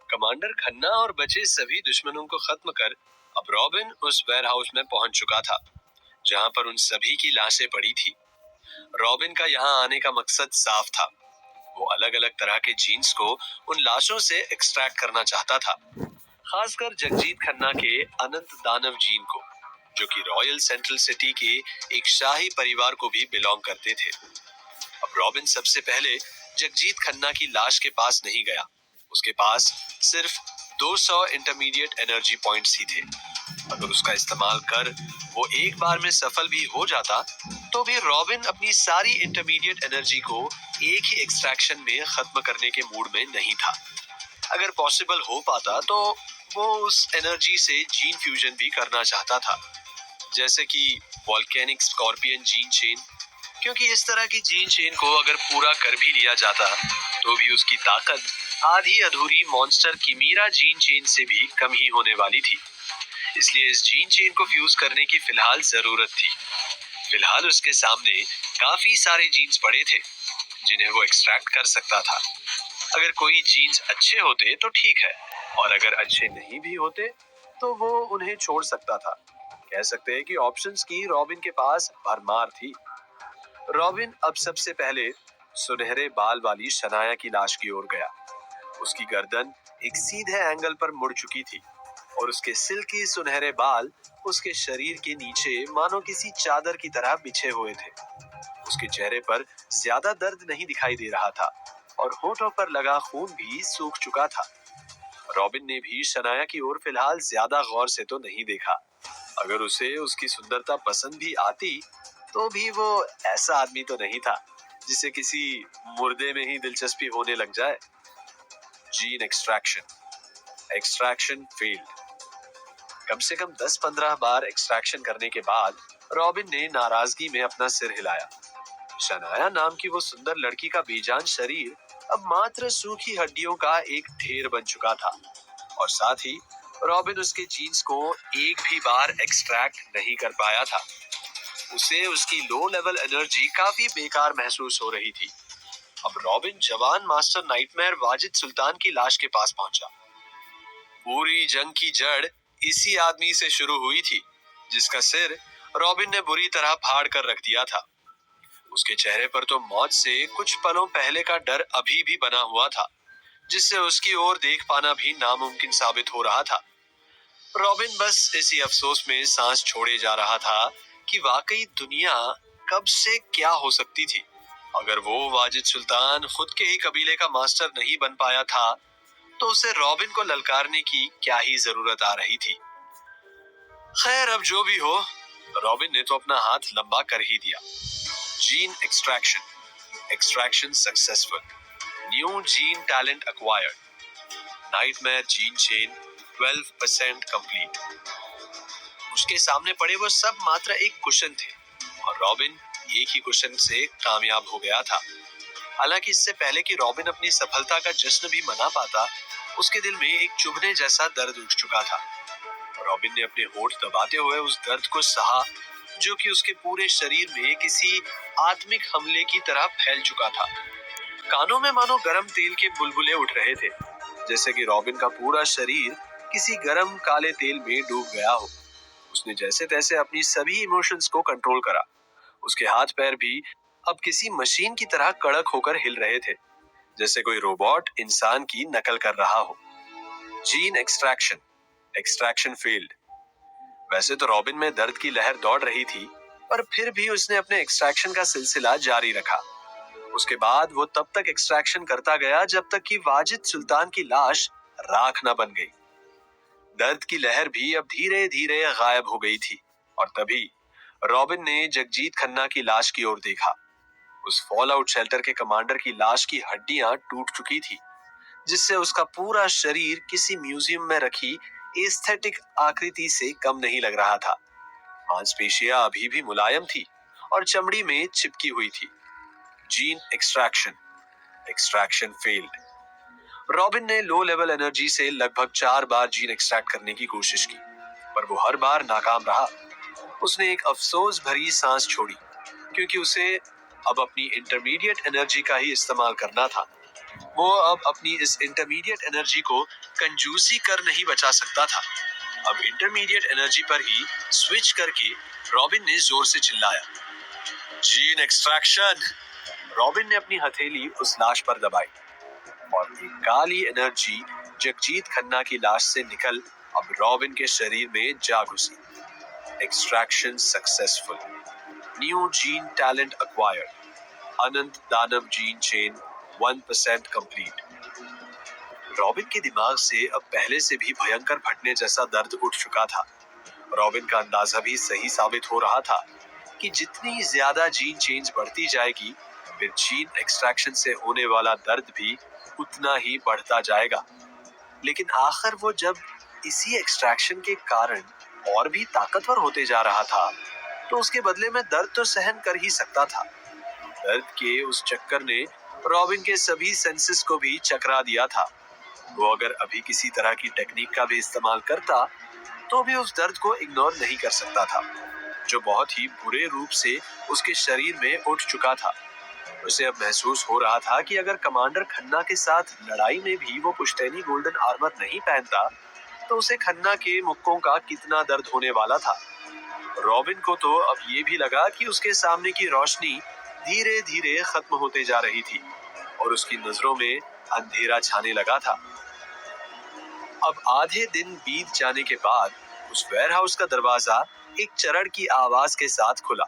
Commander Khanna और बचे सभी दुश्मनों को खत्म कर अब रॉबिन उस वेयरहाउस में पहुंच चुका था जहां पर उन सभी की लाशें पड़ी थी। रॉबिन का यहां आने का मकसद साफ था। वो अलग अलग तरह के जीन्स को उन लाशों से एक्सट्रैक्ट करना चाहता था, खासकर जगजीत खन्ना के अनंत दानव जीन को, जो कि रॉयल सेंट्रल सिटी के एक शाही परिवार को भी बिलोंग करते थे। अब रॉबिन सबसे पहले जगजीत खन्ना की लाश के पास नहीं गया। उसके पास सिर्फ 200 इंटरमीडिएट एनर्जी पॉइंट्स ही थे। अगर उसका इस्तेमाल कर वो एक बार में सफल भी हो जाता तो भी रॉबिन अपनी सारी इंटरमीडिएट एनर्जी को एक ही एक्सट्रैक्शन में खत्म करने के मूड में नहीं था। अगर पॉसिबल हो पाता तो वो उस एनर्जी से जीन फ्यूजन भी करना चाहता था, जैसे कि वॉल्केनिक स्कॉर्पियन जीन चेन, क्योंकि इस तरह की जीन चेन को अगर पूरा कर भी लिया जाता तो भी उसकी ताकत आधी अधूरी मॉन्स्टर किमीरा जीन चेन से भी कम ही होने वाली थी। इसलिए इस जीन चेन को फ्यूज करने की फिलहाल जरूरत थी। फिलहाल उसके सामने काफी सारे जीन्स पड़े थे जिन्हें वो एक्सट्रैक्ट कर सकता था। अगर कोई जीन्स अच्छे होते तो ठीक है, और अगर अच्छे नहीं भी होते तो वो उन्हें छोड़ सकता था। कह सकते हैं कि ऑप्शंस की रॉबिन के पास भरमार थी। रॉबिन अब सबसे पहले सुनहरे बाल वाली शनाया की लाश की ओर गया। उसकी गर्दन एक सीधे एंगल पर मुड़ चुकी थी और उसके सिल्की सुनहरे बाल उसके शरीर के नीचे मानो किसी चादर की तरह बिछे हुए थे। उसके चेहरे पर ज्यादा दर्द नहीं दिखाई दे रहा था और होठों पर लगा खून भी सूख चुका था। रॉबिन ने भी शनाया की ओर फिलहाल ज्यादा गौर से तो नहीं देखा। अगर उसे उसकी सुंदरता पसंद भी आती तो भी वो ऐसा आदमी तो नहीं था जिसे किसी मुर्दे में ही दिलचस्पी होने लग जाए। Gene extraction failed. कम से कम 10-15 बार एक्सट्रैक्शन करने के बाद रॉबिन ने नाराजगी में अपना सिर हिलाया। शनाया नाम की वो सुंदर लड़की का बेजान शरीर अब मात्र सूखी हड्डियों का एक ढेर बन चुका था, और साथ ही रॉबिन उसके जीन्स को एक भी बार एक्सट्रैक्ट नहीं कर पाया था। उसे उसकी लो लेवल एनर्जी काफी बेकार महसूस हो रही थी। अब रॉबिन जवान मास्टर नाइटमेयर वाजिद सुल्तान की लाश के पास पहुंचा। पूरी जंग की जड़ इसी आदमी से शुरू हुई थी, जिसका सिर रॉबिन ने बुरी तरह फाड़ कर रख दिया था। उसके चेहरे पर तो मौत से कुछ पलों पहले का डर अभी भी बना हुआ था, जिससे उसकी ओर देख पाना भी नामुमकिन साबित हो रहा था। रॉबिन बस इसी अफसोस में सांस छोड़े जा रहा था कि वाकई दुनिया कब से क्या हो सकती थी। अगर वो वाजिद सुल्तान खुद के ही कबीले का मास्टर नहीं बन पाया था तो उसे रॉबिन को ललकारने की क्या ही जरूरत आ रही थी। खैर, अब जो भी हो, रॉबिन ने तो अपना हाथ लंबा कर ही दिया। Gene extraction successful. New gene talent acquired. Nightmare gene chain 12% complete. उसके सामने पड़े वो सब मात्र एक कुशन थे और रॉबिन एक ही कुशन से कामयाब हो गया था। हालांकि इससे पहले कि रॉबिन अपनी सफलता का जश्न भी मना पाता, उसके दिल में एक चुभने जैसा दर्द उठ चुका था। रॉबिन ने अपने होठ दबाते हुए उस दर्द को सहा, जो कि उसके पूरे शरीर में किसी आत्मिक हमले की तरह फैल चुका था। कानों में मानो गरम तेल के बुलबुले उठ रहे थे, जैसे कि रॉबिन का पूरा शरीर किसी गरम काले तेल में डूब गया हो। उसने जैसे तैसे अपनी सभी इमोशंस को कंट्रोल करा। उसके हाथ पैर भी अब किसी मशीन की तरह कड़क होकर हिल रहे थे, जैसे कोई रोबोट इंसान की नकल कर रहा हो। Gene extraction failed. वैसे तो रॉबिन में दर्द की लहर दौड़ रही थी, पर फिर भी उसने अपने एक्सट्रैक्शन का सिलसिला जारी रखा। उसके बाद वो तब तक एक्सट्रैक्शन करता गया जब तक कि वाजिद सुल्तान की लाश राख न बन गई। दर्द की लहर भी अब धीरे धीरे गायब हो गई थी और तभी रॉबिन ने जगजीत खन्ना की लाश की ओर देखा। उस फॉल आउट शेल्टर के कमांडर की लाश की हड्डियां टूट चुकी थी, जिससे उसका पूरा शरीर किसी म्यूजियम में रखी एस्थेटिक आकृति से कम नहीं लग रहा था। मांसपेशियां अभी भी मुलायम थी और चमड़ी में चिपकी हुई थी। Gene extraction failed. रॉबिन ने लो लेवल एनर्जी से लगभग 4 बार जीन एक्सट्रैक्ट करने की कोशिश की, पर वो हर बार नाकाम रहा। उसने एक अफसोस भरी सांस छोड़ी, क्योंकि उसे अब अपनी इंटरमीडिएट एनर्जी का ही इस्तेमाल करना था। वो अब अपनी इस इंटरमीडिएट एनर्जी को कंजूसी कर नहीं बचा सकता था। अब इंटरमीडिएट एनर्जी पर ही स्विच करके रॉबिन ने जोर से चिल्लाया, जीन एक्सट्रैक्शन। रॉबिन ने अपनी हथेली उस लाश पर दबाई और एक काली एनर्जी जगजीत खन्ना की लाश से निकल अब रॉबिन के शरीर में जा घुसी। Extraction successful, new gene talent acquired, अनंत दानव जीन चेन 1% कंप्लीट। रॉबिन के दिमाग से अब पहले से भी भयंकर फटने जैसा दर्द उठ चुका था। रॉबिन का अंदाजा भी सही साबित हो रहा था कि जितनी ज्यादा जीन चेंज बढ़ती जाएगी, फिर जीन एक्सट्रैक्शन से होने वाला दर्द भी उतना ही बढ़ता जाएगा। लेकिन आखिर वो जब इसी एक्सट्रैक्शन के कारण और भी ताकतवर होते जा रहा था, तो उसके बदले में दर्द तो सहन कर ही सकता था। दर्द के उस चक्कर ने रॉबिन के सभी सेंसेस को भी चकरा दिया था। वो अगर अभी किसी तरह की टेक्निक का भी इस्तेमाल करता, तो भी उस दर्द को इग्नोर नहीं कर सकता था, जो बहुत ही बुरे रूप से उसके शरीर में उठ चुका था। उसे अब महसूस हो रहा था कि अगर कमांडर खन्ना के साथ लड़ाई में भी वो पुश्तैनी गोल्डन आर्मर नहीं पहनता, तो उसे खन्ना के मुक्कों का कितना दर्द होने वाला था। रॉबिन को तो अब ये भी लगा कि उसके सामने की रोशनी धीरे धीरे खत्म होते जा रही थी और उसकी नजरों में अंधेरा छाने लगा था। अब आधे दिन बीत जाने के बाद उस वेयरहाउस का दरवाजा एक चरण की आवाज के साथ खुला।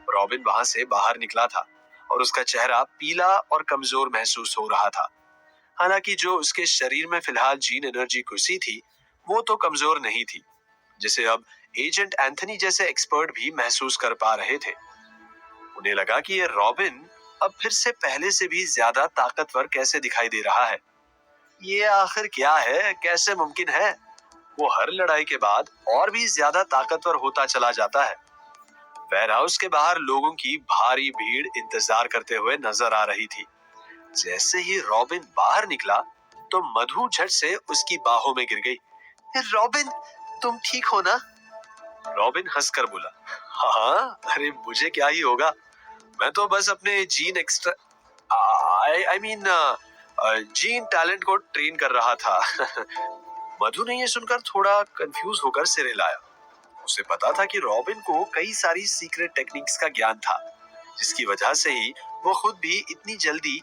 रॉबिन वहां से बाहर निकला था और उसका चेहरा पीला और कमजोर महसूस हो रहा था। हालांकि जो उसके शरीर में फिलहाल जीन एनर्जी घुसी थी, वो तो कमजोर नहीं थी, जिसे अब एजेंट एंथनी जैसे एक्सपर्ट भी महसूस कर पा रहे थे। उन्हें लगा कि ये रॉबिन अब फिर से पहले से भी ज्यादा ताकतवर कैसे दिखाई दे रहा है। ये आखिर क्या है, कैसे मुमकिन है? वो हर लड़ाई के बाद और भी ज्यादा ताकतवर होता चला जाता है। वेयरहाउस के बाहर लोगों की भारी भीड़ इंतजार करते हुए नजर आ रही थी। जैसे ही रॉबिन बाहर निकला, तो मधु झट से उसकी बाहों में गिर गई। रॉबिन, तुम ठीक हो ना? रॉबिन हंसकर बोला, हाँ, अरे मुझे क्या ही होगा, मैं तो बस अपने gene extra I mean gene talent को ट्रेन कर रहा था। मधु ने यह सुनकर थोड़ा कंफ्यूज होकर सिर हिलाया। उसे पता था कि रॉबिन को कई सारी सीक्रेट टेक्निक्स का ज्ञान था, जिसकी वजह से ही वो खुद भी इतनी जल्दी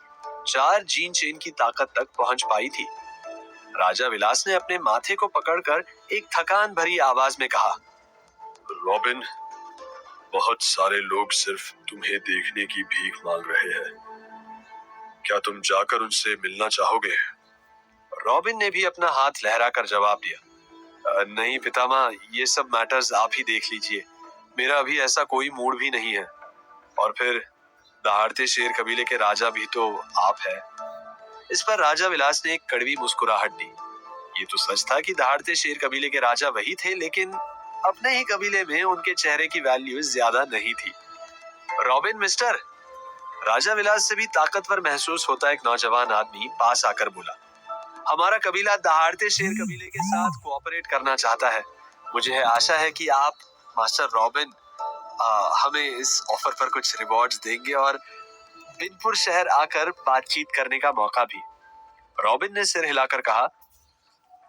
4 जीन चेन की ताकत तक पहुंच पाई थी। राजा विलास ने अपने माथे को पकड़कर एक थकान भरी आवाज में कहा, रॉबिन, बहुत सारे लोग सिर्फ तुम्हें देखने की भीख मांग रहे हैं। क्या तुम जाकर उनसे मिलना चाहोगे? रॉबिन ने भी अपना हाथ लहराकर जवाब दिया, नहीं पितामह, ये सब मैटर्स आप ही देख लीजिए। मेरा अभी ऐसा कोई मूड भी नहीं है। और फिर दहाड़ते शेर कबीले के राजा भी तो आप हैं। इस पर राजा विलास ने एक कड़वी मुस्कुराहट दी। ये तो सच था कि दहाड़ते शेर कबीले के राजा वही थे, लेकिन अपने ही कबीले में उनके चेहरे की वैल्यू ज्यादा नहीं थी। रॉबिन मिस्टर, राजा विलास से भी ताकतवर महसूस होता एक नौजवान आदमी पास आकर बोला, हमारा कबीला दहाड़ते शेर कबीले के साथ कोऑपरेट करना चाहता है। मुझे आशा है कि आप मास्टर रॉबिन हमें इस ऑफर पर कुछ रिवॉर्ड्स देंगे और बिनपुर शहर आकर बातचीत करने का मौका भी। रॉबिन ने सिर हिलाकर कहा,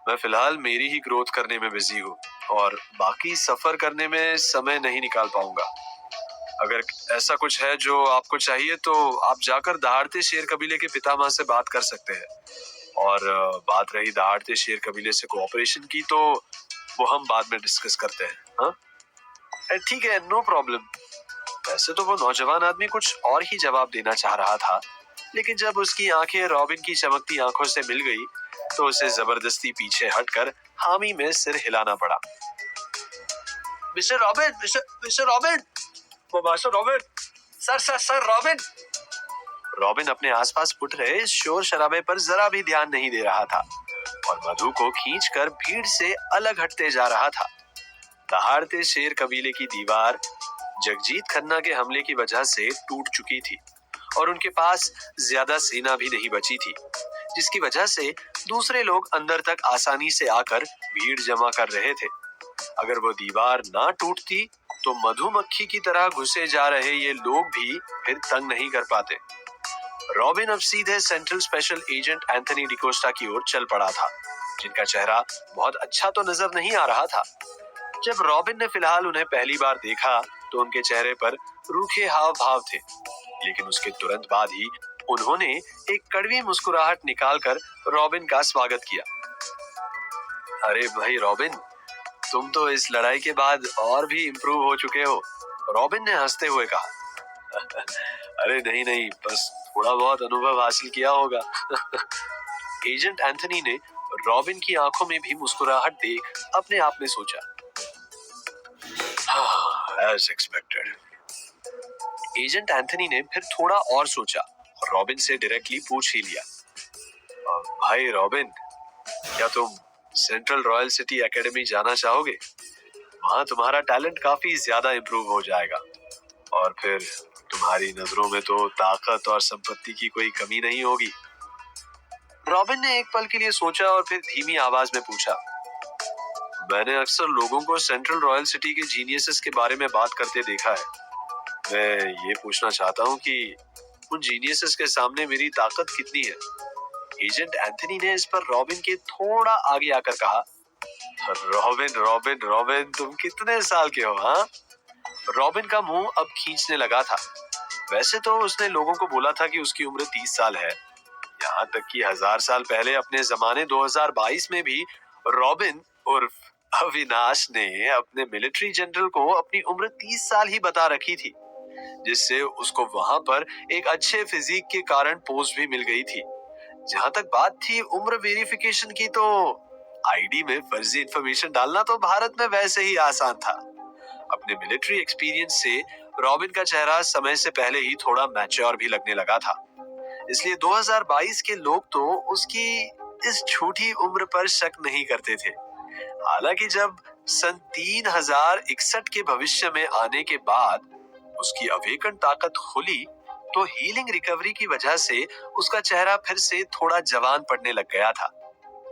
मैं फिलहाल मेरी ही ग्रोथ करने में बिजी हूँ और बाकी सफर करने में समय नहीं निकाल पाऊंगा। अगर ऐसा कुछ है जो आपको चाहिए, तो आप जाकर दहाड़ते शेर कबीले के पितामह से बात कर सकते हैं। और बात रही दहाड़ते शेर कबीले से कोऑपरेशन की, तो वो हम बाद में डिस्कस करते हैं। हाँ, ठीक है, नो प्रॉब्लम। वैसे तो वो नौजवान आदमी कुछ और ही जवाब देना चाह रहा था, लेकिन जब उसकी आंखें रॉबिन की चमकती आंखों से मिल गई, तो उसे जबरदस्ती पीछे हटकर हामी में सिर हिलाना पड़ा। Mister robin, mister robin, master robin, sir robin. Robin अपने आसपास उठ रहे इस शोर शराबे पर जरा भी ध्यान नहीं दे रहा था और मधु को खींचकर भीड़ से अलग हटते जा रहा था। दहाड़ते शेर कबीले की दीवार जगजीत खन्ना के हमले की वजह से टूट चुकी थी और उनके पास ज्यादा सेना भी नहीं बची थी, जिसकी वजह से दूसरे लोग अंदर तक आसानी से आकर भीड़ जमा कर रहे थे। अगर वो दीवार ना टूटती, तो मधुमक्खी की तरह घुसे जा रहे ये लोग भी फिर तंग नहीं कर पाते। रॉबिन अब सीधे central special agent Anthony D'Costa की ओर चल पड़ा था, जिनका चेहरा बहुत अच्छा तो नजर नहीं आ रहा था। जब रॉबिन ने फिलहाल उन्हें पहली बार देखा तो उनके चेहरे पर रूखे हाव भाव थे, लेकिन उसके तुरंत बाद ही उन्होंने एक कड़वी मुस्कुराहट निकालकर रॉबिन का स्वागत किया। अरे भाई रॉबिन, तुम तो इस लड़ाई के बाद और भी इम्प्रूव हो चुके हो, रॉबिन ने हंसते हुए कहा। अरे नहीं नहीं, बस थोड़ा बहुत अनुभव हासिल किया होगा। एजेंट एंथनी ने रॉबिन की आंखों में भी मुस्कुराहट देख अपने आप में सोचा, as expected। एजेंट एंथनी ने फिर थोड़ा और सोचा और रॉबिन से डायरेक्टली पूछ ही लिया, भाई रॉबिन, क्या तुम सेंट्रल रॉयल सिटी एकेडमी जाना चाहोगे? वहां तुम्हारा टैलेंट काफी ज्यादा इम्प्रूव हो जाएगा और फिर तुम्हारी नजरों में तो ताकत और संपत्ति की कोई कमी नहीं होगी। रॉबिन ने एक पल के लिए सोचा और फिर धीमी आवाज में पूछा, मैंने अक्सर लोगों को सेंट्रल रॉयल सिटी के जीनियसेस के बारे में बात करते देखा है। मैं ये पूछना चाहता हूँ कि उन जीनियसेस के सामने मेरी ताकत कितनी है? एजेंट एंथनी ने इस पर रॉबिन के थोड़ा आगे आकर कहा, रॉबिन रॉबिन रॉबिन, तुम कितने साल के हो? हाँ, रॉबिन का मुंह अब खींचने लगा था। वैसे तो उसने लोगों को बोला था कि उसकी उम्र 30 साल है, यहाँ तक कि 1000 साल पहले अपने जमाने 2022 में भी रॉबिन उर्फ अविनाश ने अपने मिलिट्री जनरल को अपनी उम्र 30 साल ही बता रखी थी, जिससे उसको वहां पर एक अच्छे फिजिक के कारण पोस्ट भी मिल गई थी। जहां तक बात थी उम्र वेरिफिकेशन की, तो आईडी में फर्जी इंफॉर्मेशन डालना तो भारत में वैसे ही आसान था। अपने मिलिट्री एक्सपीरियंस से रॉबिन का चेहरा समय से पहले ही थोड़ा मैच्योर भी लगने लगा था, इसलिए 2022 के लोग तो उसकी इस झूठी उम्र पर शक नहीं करते थे। हालांकि जब सन 3061 के भविष्य में आने के बाद उसकी अवेकन ताकत खुली तो हीलिंग रिकवरी की वजह से उसका चेहरा फिर से थोड़ा जवान पड़ने लग गया था,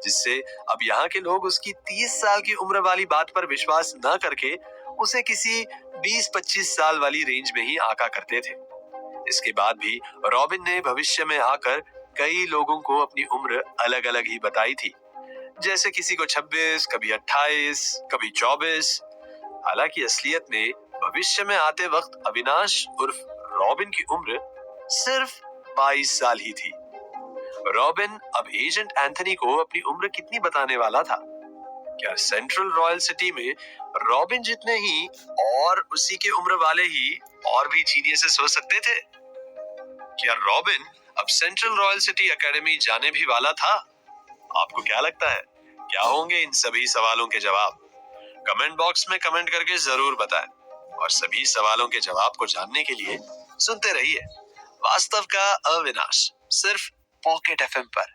जिससे अब यहाँ के लोग उसकी 30 साल की उम्र वाली बात पर विश्वास न करके उसे किसी 20-25 साल वाली रेंज में ही आंका करते थे। इसके बाद भी रॉबिन ने भविष्य में आकर कई लोगों को अपनी उम्र अलग अलग ही बताई थी, जैसे किसी को 26, कभी 28, कभी 24। हालांकि असलियत में भविष्य में आते वक्त अविनाश उर्फ रॉबिन की उम्र सिर्फ 22 साल ही थी। रॉबिन अब एजेंट एंथनी को अपनी उम्र कितनी बताने वाला था? क्या सेंट्रल रॉयल सिटी में रॉबिन जितने ही और उसी के उम्र वाले ही और भी जीनियसेस हो सकते थे? क्या रॉबिन अब सेंट्रल रॉयल सिटी एकेडमी जाने भी वाला था? आपको क्या लगता है, क्या होंगे इन सभी सवालों के जवाब? कमेंट बॉक्स में कमेंट करके जरूर बताएं और सभी सवालों के जवाब को जानने के लिए सुनते रहिए वास्तव का अविनाश, सिर्फ पॉकेट एफएम पर।